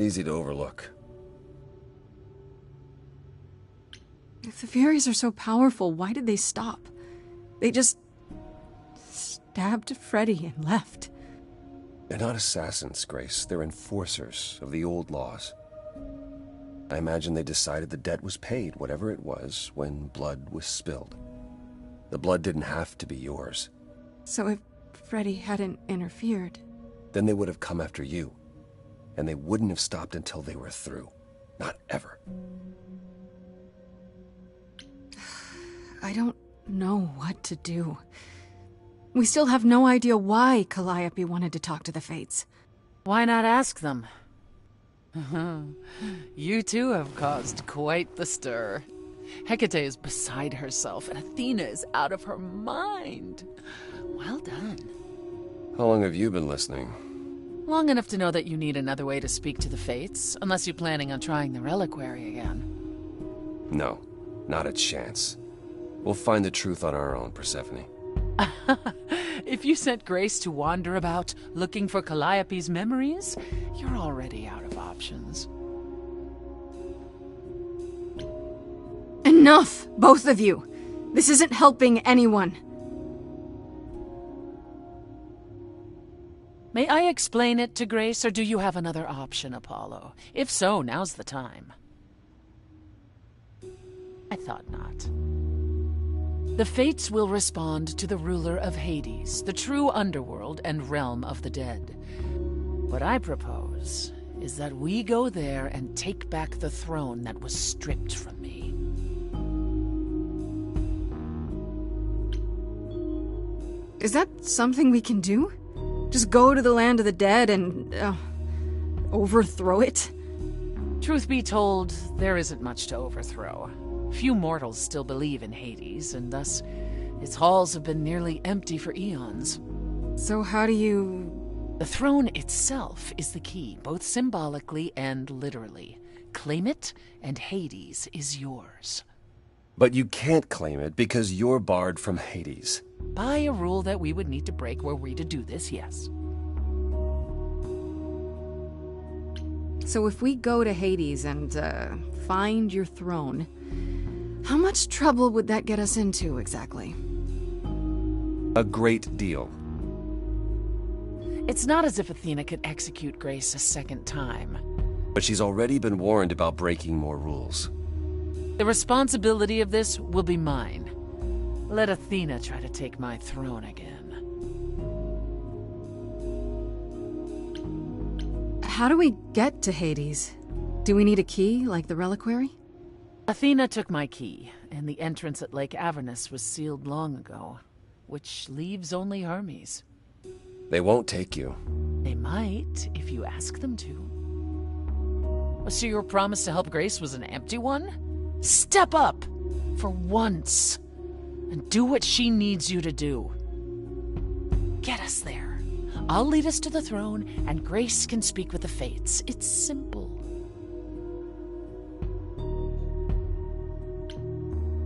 Easy to overlook. If the Furies are so powerful, why did they stop? They just stabbed Freddy and left. They're not assassins, Grace. They're enforcers of the old laws. I imagine they decided the debt was paid, whatever it was, when blood was spilled. The blood didn't have to be yours. So if Freddy hadn't interfered... Then they would have come after you. And they wouldn't have stopped until they were through. Not ever. I don't know what to do. We still have no idea why Calliope wanted to talk to the Fates. Why not ask them? You too have caused quite the stir. Hecate is beside herself, and Athena is out of her mind. Well done. How long have you been listening? Long enough to know that you need another way to speak to the Fates, unless you're planning on trying the reliquary again. No, not a chance. We'll find the truth on our own, Persephone. If you sent Grace to wander about looking for Calliope's memories, you're already out of options. Enough, both of you! This isn't helping anyone. May I explain it to Grace, or do you have another option, Apollo? If so, now's the time. I thought not. The Fates will respond to the ruler of Hades, the true underworld and realm of the dead. What I propose is that we go there and take back the throne that was stripped from me. Is that something we can do? Just go to the land of the dead and... overthrow it? Truth be told, there isn't much to overthrow. Few mortals still believe in Hades, and thus its halls have been nearly empty for eons. So how do you... The throne itself is the key, both symbolically and literally. Claim it, and Hades is yours. But you can't claim it because you're barred from Hades. By a rule that we would need to break were we to do this, yes. So if we go to Hades and, find your throne, how much trouble would that get us into, exactly? A great deal. It's not as if Athena could execute Grace a second time. But she's already been warned about breaking more rules. The responsibility of this will be mine. Let Athena try to take my throne again. How do we get to Hades? Do we need a key, like the reliquary? Athena took my key, and the entrance at Lake Avernus was sealed long ago, which leaves only Hermes. They won't take you. They might, if you ask them to. So your promise to help Grace was an empty one? Step up! For once! And do what she needs you to do. Get us there. I'll lead us to the throne, and Grace can speak with the Fates. It's simple.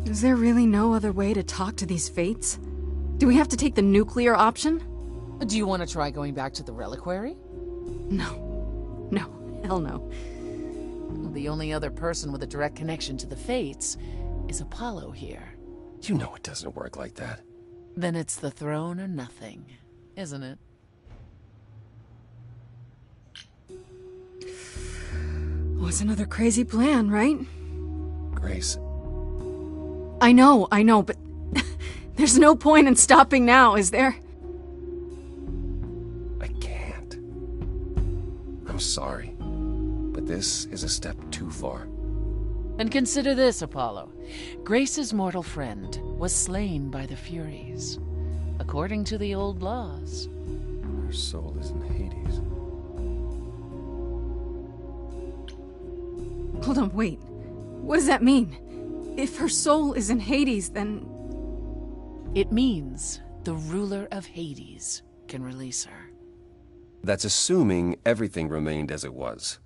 Is there really no other way to talk to these Fates? Do we have to take the nuclear option? Do you want to try going back to the reliquary? No. No. Hell no. The only other person with a direct connection to the Fates is Apollo here. You know it doesn't work like that. Then it's the throne or nothing, isn't it? Was another crazy plan, right? Grace. I know, but there's no point in stopping now, is there? I can't. I'm sorry, but this is a step too far. And consider this, Apollo. Grace's mortal friend was slain by the Furies, according to the old laws. Her soul is in Hades. Hold on, wait. What does that mean? If her soul is in Hades, then... It means the ruler of Hades can release her. That's assuming everything remained as it was.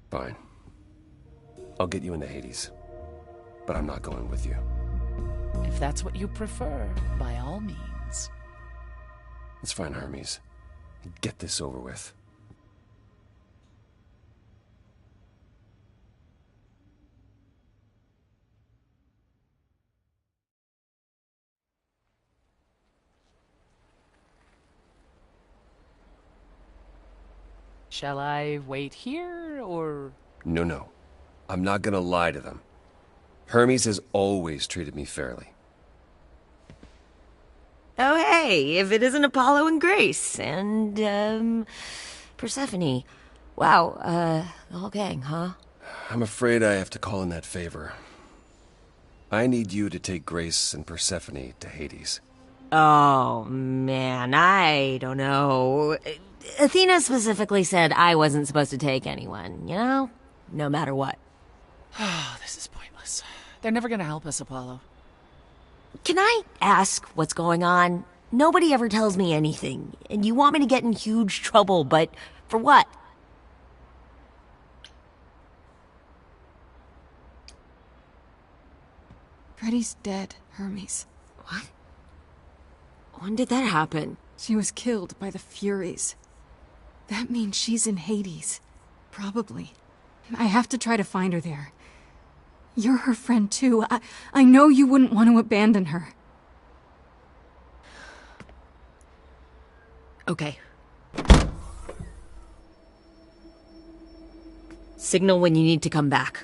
Fine. I'll get you into Hades. But I'm not going with you. If that's what you prefer, by all means. Let's find Hermes. And get this over with. Shall I wait here, or... No. I'm not gonna lie to them. Hermes has always treated me fairly. Oh, hey, if it isn't Apollo and Grace, and, Persephone. Wow, the whole gang, huh? I'm afraid I have to call in that favor. I need you to take Grace and Persephone to Hades. Oh, man, I don't know. Athena specifically said I wasn't supposed to take anyone, you know? No matter what. Oh, this is pointless. They're never gonna help us, Apollo. Can I ask what's going on? Nobody ever tells me anything, and you want me to get in huge trouble, but for what? Freddy's dead, Hermes. What? When did that happen? She was killed by the Furies. That means she's in Hades. Probably. I have to try to find her there. You're her friend too. I know you wouldn't want to abandon her. Okay. Signal when you need to come back.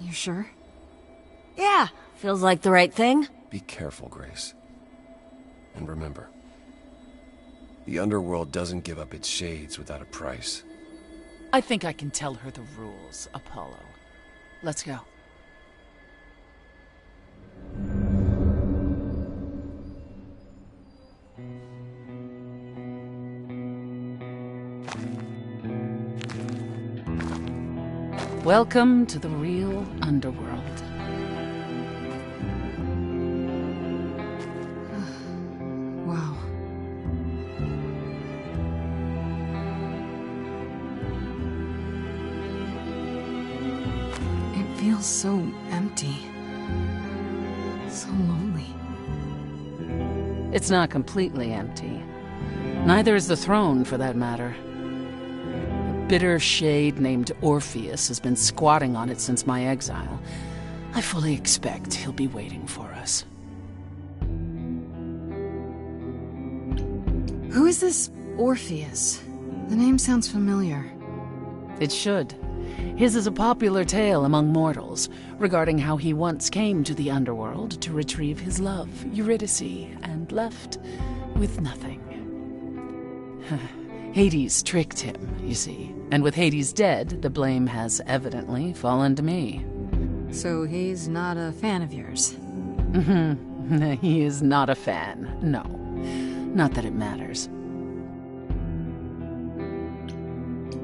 You sure? Yeah, feels like the right thing. Be careful, Grace. And remember, the underworld doesn't give up its shades without a price. I think I can tell her the rules, Apollo. Let's go. Welcome to the real underworld. Wow. It feels so empty. So lonely. It's not completely empty. Neither is the throne, for that matter. A bitter shade named Orpheus has been squatting on it since my exile. I fully expect he'll be waiting for us. Who is this Orpheus? The name sounds familiar. It should. His is a popular tale among mortals, regarding how he once came to the underworld to retrieve his love, Eurydice, and left with nothing. Hades tricked him, you see, and with Hades dead, the blame has evidently fallen to me. So he's not a fan of yours? He is not a fan, no. Not that it matters.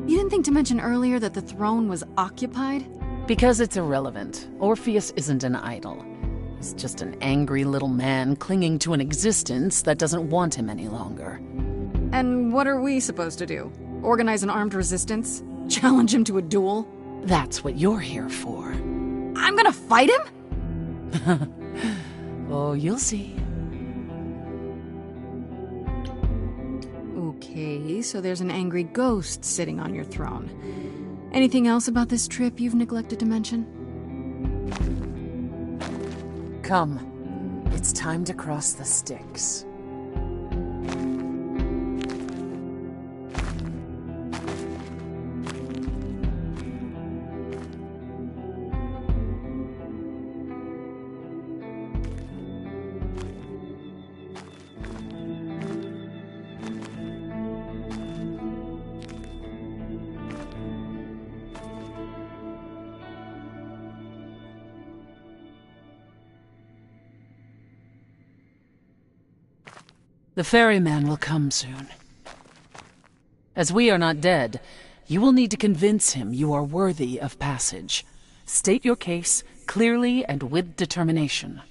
You didn't think to mention earlier that the throne was occupied? Because it's irrelevant. Orpheus isn't an idol. He's just an angry little man clinging to an existence that doesn't want him any longer. And what are we supposed to do? Organize an armed resistance? Challenge him to a duel? That's what you're here for. I'm gonna fight him? Oh, you'll see. Okay, so there's an angry ghost sitting on your throne. Anything else about this trip you've neglected to mention? Come. It's time to cross the Styx. The ferryman will come soon. As we are not dead, you will need to convince him you are worthy of passage. State your case clearly and with determination.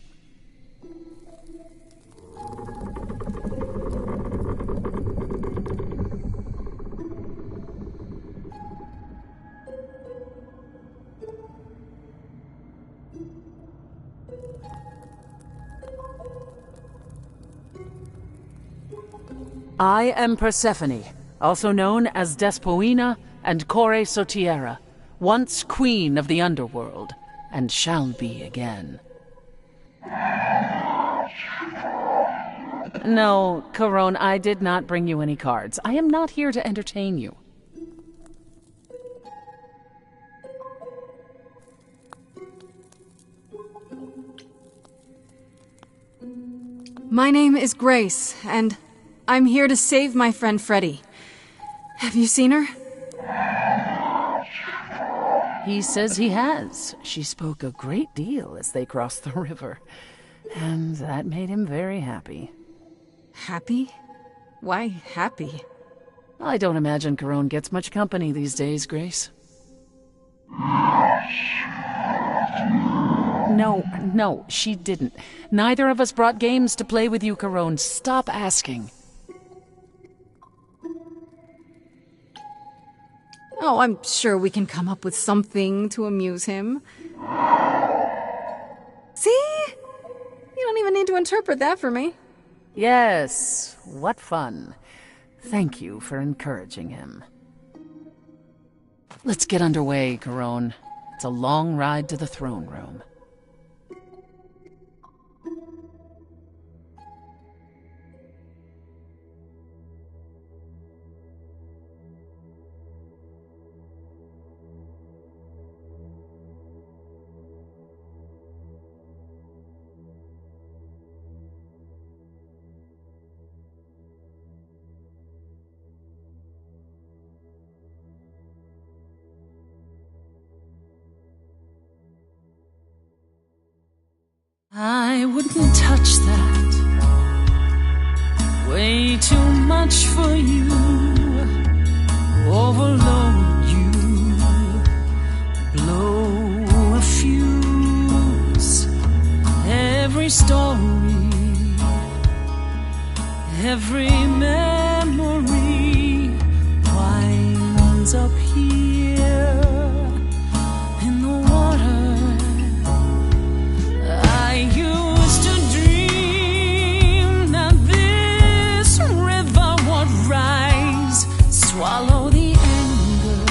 I am Persephone, also known as Despoina and Quarry Sotiera, once queen of the underworld, and shall be again. No, Corone, I did not bring you any cards. I am not here to entertain you. My name is Grace, and I'm here to save my friend Freddie. Have you seen her? He says he has. She spoke a great deal as they crossed the river, and that made him very happy. Happy? Why happy? I don't imagine Corone gets much company these days, Grace. No, she didn't. Neither of us brought games to play with you, Corone. Stop asking. Oh, I'm sure we can come up with something to amuse him. See? You don't even need to interpret that for me. Yes, what fun. Thank you for encouraging him. Let's get underway, Corone. It's a long ride to the throne room. I wouldn't touch that. Way too much for you. Overload you. Blow a fuse. Every story, every memory winds up here in the water. I used to dream that this river would rise, swallow the anger,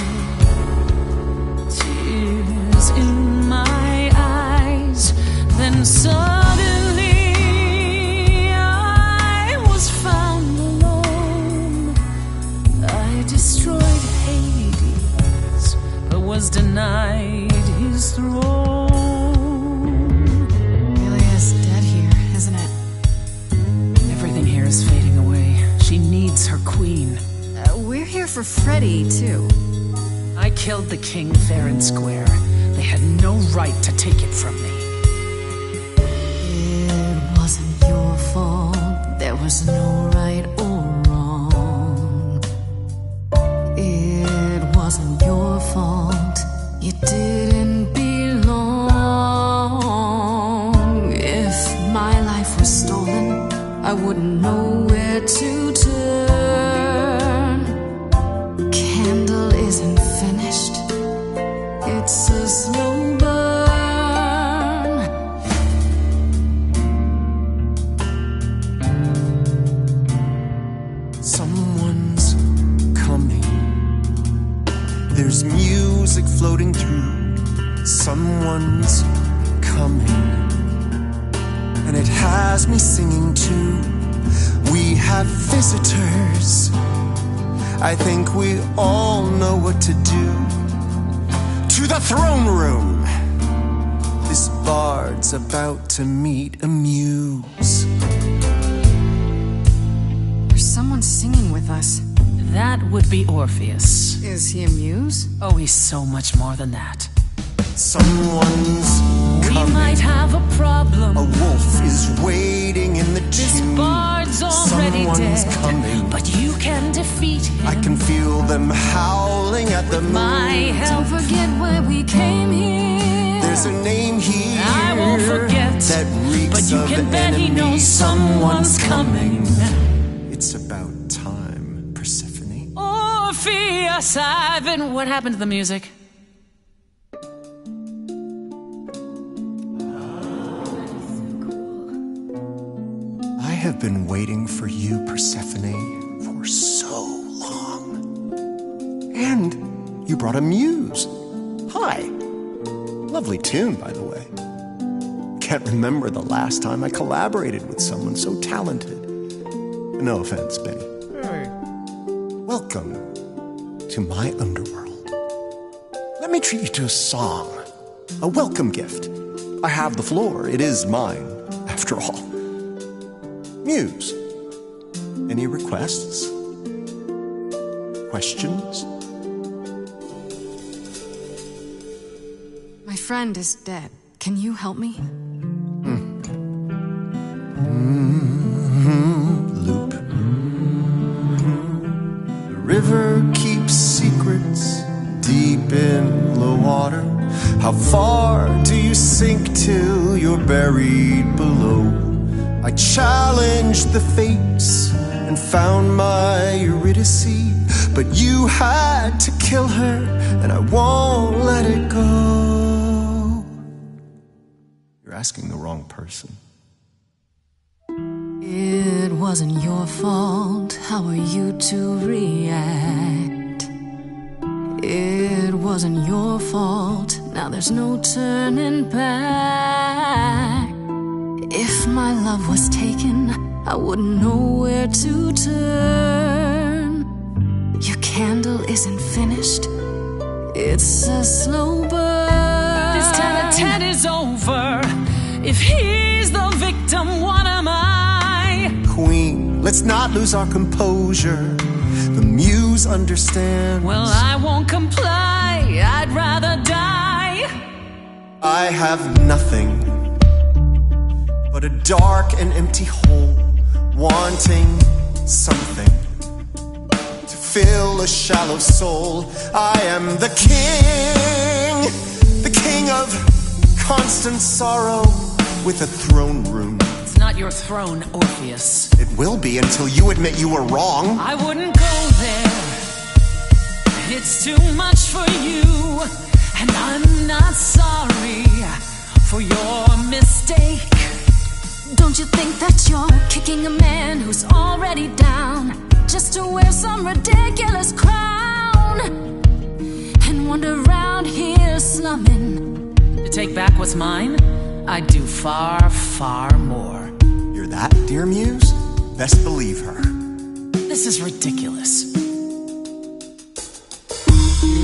tears in my eyes. Then suddenly I was found alone. I destroyed Hades, but was denied his throne. She needs her queen. We're here for Freddie, too. I killed the king fair and square. They had no right to take it from me. It wasn't your fault. There was no right or wrong. It wasn't your fault. You didn't belong. If my life was stolen, I wouldn't know where to turn. Candle isn't finished. It's a slow burn. Someone's coming. There's music floating through. Someone's coming. And it has me singing too. We have visitors. I think we all know what to do. To the throne room. This bard's about to meet a muse. There's someone singing with us. That would be Orpheus. Is he a muse? Oh, he's so much more than that. Someone's coming. We might have a problem. A wolf is waiting in the This tomb. bard's already Someone's dead, coming. but you can defeat him. I can feel them howling at the moon. My help. Don't forget why we came here. There's a name here I won't forget, that reeks but you of can bet he enemy. knows someone's coming. It's about time, Persephone. Orpheus, what happened to the music? I have been waiting for you, Persephone, for so long. And you brought a muse. Hi. Lovely tune, by the way. Can't remember the last time I collaborated with someone so talented. No offense, Benny. Hey. Welcome to my underworld. Let me treat you to a song, a welcome gift. I have the floor. It is mine, after all. Muse. Any requests? Questions? My friend is dead. Can you help me? Loop. The river keeps secrets deep in the water. How far do you sink till you're buried below? I challenged the fates and found my Eurydice, but you had to kill her, and I won't let it go. You're asking the wrong person. It wasn't your fault. How are you to react? It wasn't your fault. Now there's no turning back. If my love was taken, I wouldn't know where to turn. Your candle isn't finished. It's a slow burn. This tete-a-tete is over. If he's the victim, what am I? Queen, let's not lose our composure. The muse understands. Well, I won't comply. I'd rather die. I have nothing but a dark and empty hole, wanting something to fill a shallow soul. I am the king of constant sorrow with a throne room. It's not your throne, Orpheus. It will be until you admit you were wrong. I wouldn't go there. It's too much for you, and I'm not sorry for your mistake. Don't you think that you're kicking a man who's already down just to wear some ridiculous crown and wander around here slumming? To take back what's mine, I'd do far, far more. You're that, dear muse? Best believe her. This is ridiculous.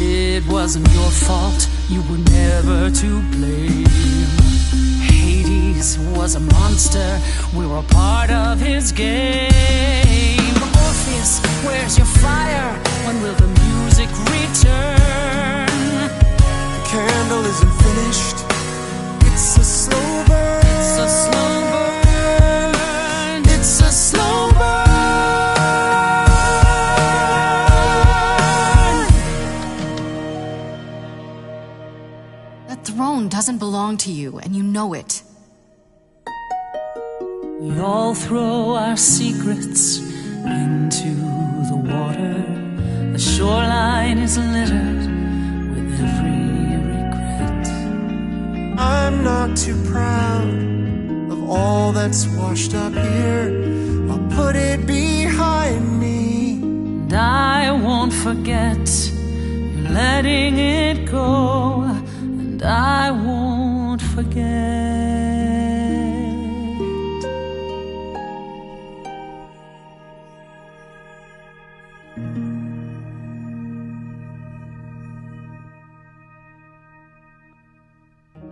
It wasn't your fault. You were never to blame. Hades was a monster. We were part of his game. Orpheus, where's your fire? When will the music return? The candle isn't finished. It's a slow burn. It's a slow burn. It's a slow burn. That throne doesn't belong to you, and you know it. We all throw our secrets into the water. The shoreline is littered with every regret. I'm not too proud of all that's washed up here. I'll put it behind me. And I won't forget. You're letting it go. And I won't forget.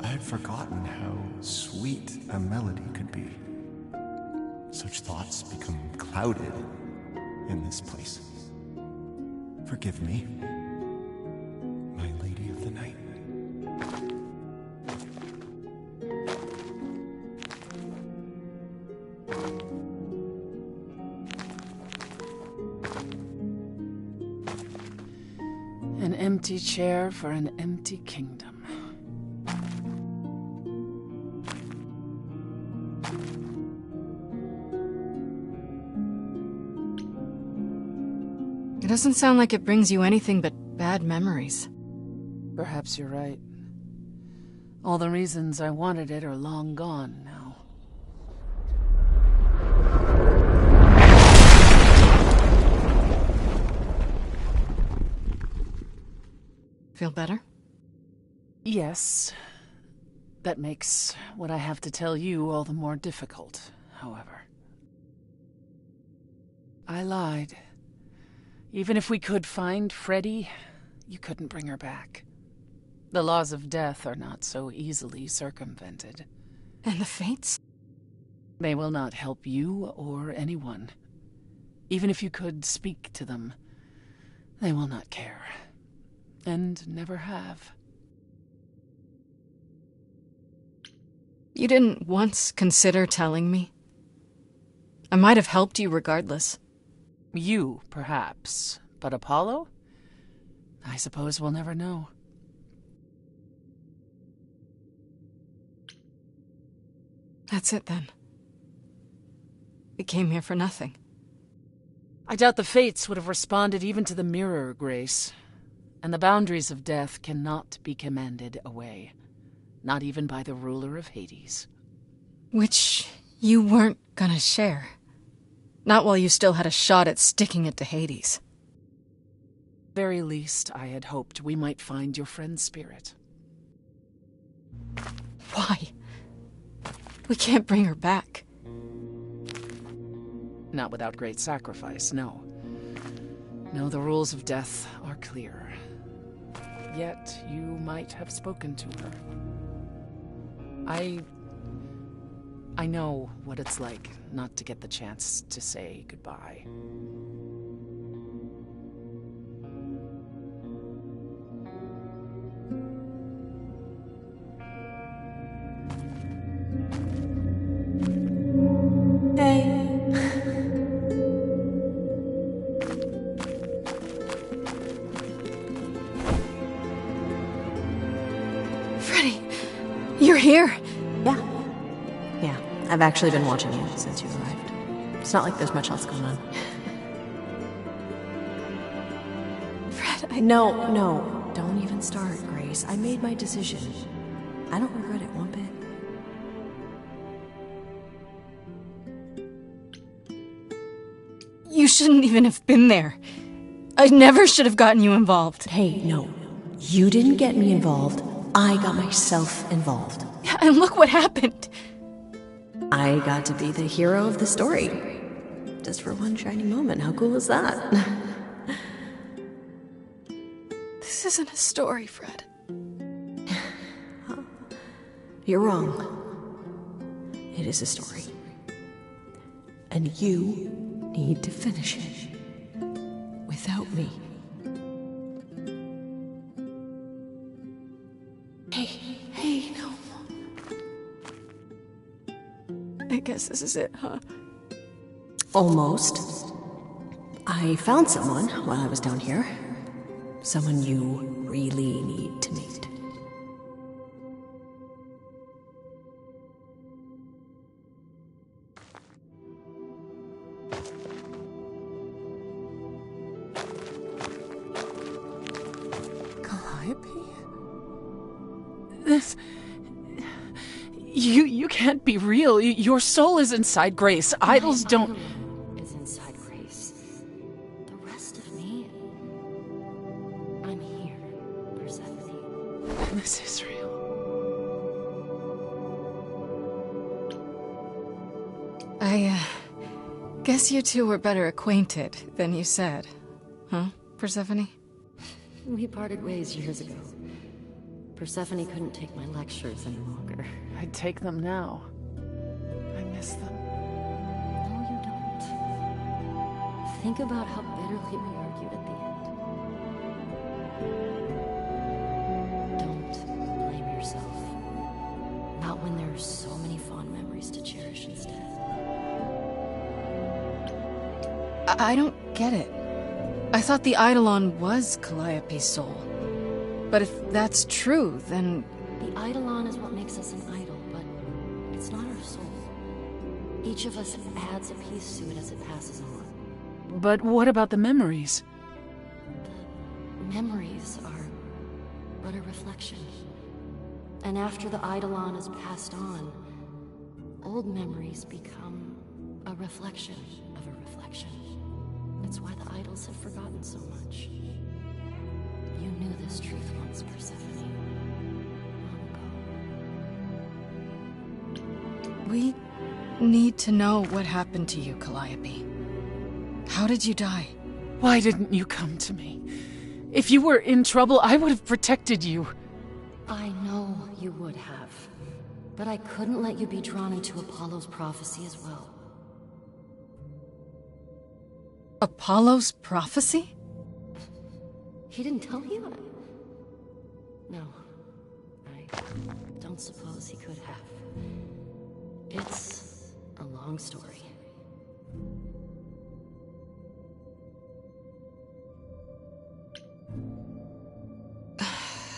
I had forgotten how sweet a melody could be. Such thoughts become clouded in this place. Forgive me, my lady of the night. An empty chair for an empty kingdom. It doesn't sound like it brings you anything but bad memories. Perhaps you're right. All the reasons I wanted it are long gone now. Feel better? Yes. That makes what I have to tell you all the more difficult, however. I lied. Even if we could find Freddy, you couldn't bring her back. The laws of death are not so easily circumvented. And the fates? They will not help you or anyone. Even if you could speak to them, they will not care. And never have. You didn't once consider telling me? I might have helped you regardless. You, perhaps. But Apollo? I suppose we'll never know. That's it then. We came here for nothing. I doubt the fates would have responded even to the mirror, Grace. And the boundaries of death cannot be commanded away. Not even by the ruler of Hades. Which you weren't gonna share. Not while you still had a shot at sticking it to Hades. Very least, I had hoped we might find your friend's spirit. Why? We can't bring her back. Not without great sacrifice, no. No, the rules of death are clear. Yet, you might have spoken to her. I know what it's like not to get the chance to say goodbye. Freddie, you're here. Yeah, I've actually been watching you since you arrived. It's not like there's much else going on. Fred, No, don't even start, Grace. I made my decision. I don't regret it one bit. You shouldn't even have been there. I never should have gotten you involved. Hey, no. You didn't get me involved. I got myself involved. And look what happened. I got to be the hero of the story. Just for one shining moment. How cool is that? This isn't a story, Fred. You're wrong. It is a story. And you need to finish it. Without me. Hey, no. I guess this is it, huh? Almost. I found someone while I was down here. Someone you really need to meet. Calliope? This... You can't be real. Your soul is inside Grace. Idols don't... Is inside Grace. The rest of me... I'm here, Persephone. This is real. I guess you two were better acquainted than you said. Huh, Persephone? We parted ways years ago. Persephone couldn't take my lectures any longer. I'd take them now. I miss them. No, you don't. Think about how bitterly we argued at the end. Don't blame yourself. Not when there are so many fond memories to cherish instead. I don't get it. I thought the Eidolon was Calliope's soul. But if that's true, then... The Eidolon is what makes us an idol, but it's not our soul. Each of us adds a piece to it as it passes on. But what about the memories? The memories are but a reflection. And after the Eidolon is passed on, old memories become a reflection of a reflection. That's why the idols have forgotten so much. You knew this truth once, Persephone. Long ago. We need to know what happened to you, Calliope. How did you die? Why didn't you come to me? If you were in trouble, I would have protected you. I know you would have. But I couldn't let you be drawn into Apollo's prophecy as well. Apollo's prophecy? He didn't tell you? No. I don't suppose he could have. It's a long story.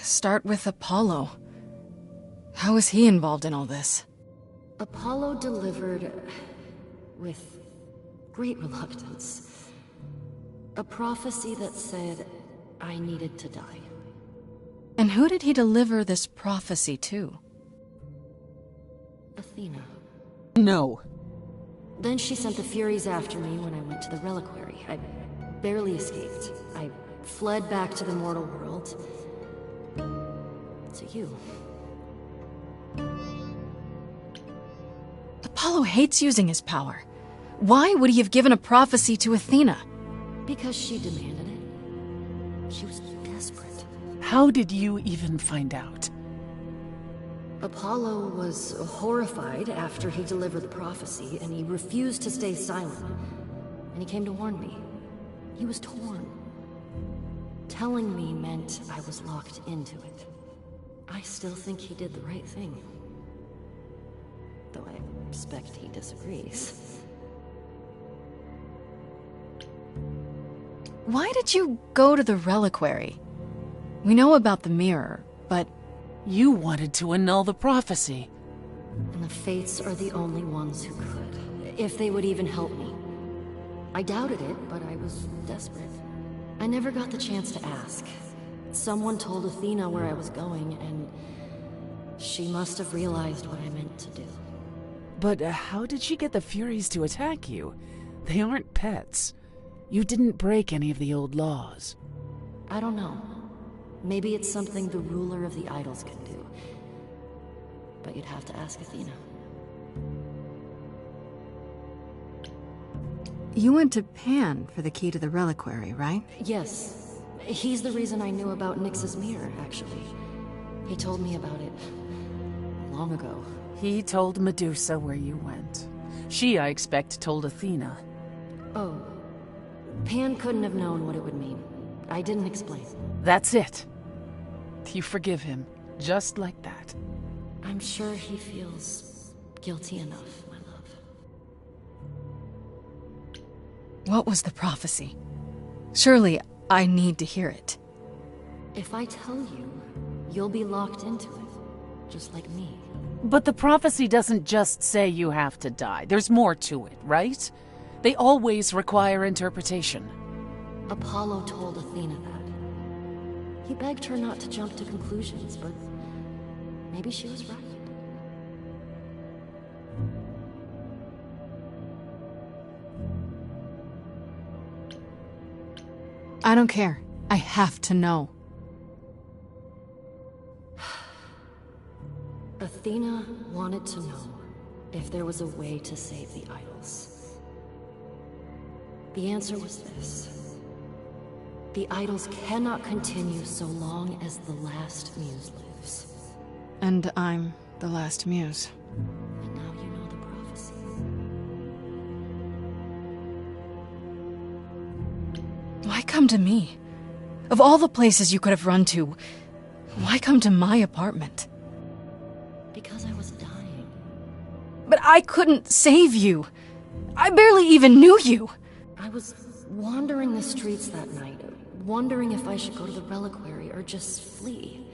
Start with Apollo. How is he involved in all this? Apollo delivered, with great reluctance, a prophecy that said I needed to die. And who did he deliver this prophecy to? Athena. No. Then she sent the Furies after me when I went to the reliquary. I barely escaped. I fled back to the mortal world. To you. Apollo hates using his power. Why would he have given a prophecy to Athena? Because she demanded it. She was desperate. How did you even find out? Apollo was horrified after he delivered the prophecy, and he refused to stay silent. And he came to warn me. He was torn. Telling me meant I was locked into it. I still think he did the right thing. Though I expect he disagrees. Why did you go to the reliquary? We know about the mirror, but... You wanted to annul the prophecy. And the Fates are the only ones who could. If they would even help me. I doubted it, but I was desperate. I never got the chance to ask. Someone told Athena where I was going, and she must have realized what I meant to do. But how did she get the Furies to attack you? They aren't pets. You didn't break any of the old laws. I don't know. Maybe it's something the ruler of the idols can do. But you'd have to ask Athena. You went to Pan for the key to the reliquary, right? Yes. He's the reason I knew about Nyx's mirror, actually. He told me about it long ago. He told Medusa where you went. She, I expect, told Athena. Oh. Pan couldn't have known what it would mean. I didn't explain. That's it. You forgive him, just like that. I'm sure he feels guilty enough, my love. What was the prophecy? Surely I need to hear it. If I tell you, you'll be locked into it, just like me. But the prophecy doesn't just say you have to die. There's more to it, right? They always require interpretation. Apollo told Athena that. He begged her not to jump to conclusions, but maybe she was right. I don't care. I have to know. Athena wanted to know if there was a way to save the idols. The answer was this. The idols cannot continue so long as the last muse lives. And I'm the last muse. And now you know the prophecy. Why come to me? Of all the places you could have run to, why come to my apartment? Because I was dying. But I couldn't save you. I barely even knew you. I was wandering the streets that night, wondering if I should go to the reliquary or just flee.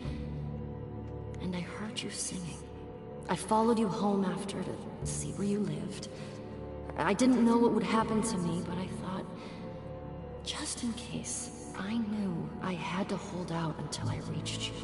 And I heard you singing. I followed you home after to see where you lived. I didn't know what would happen to me, but I thought, just in case, I knew I had to hold out until I reached you.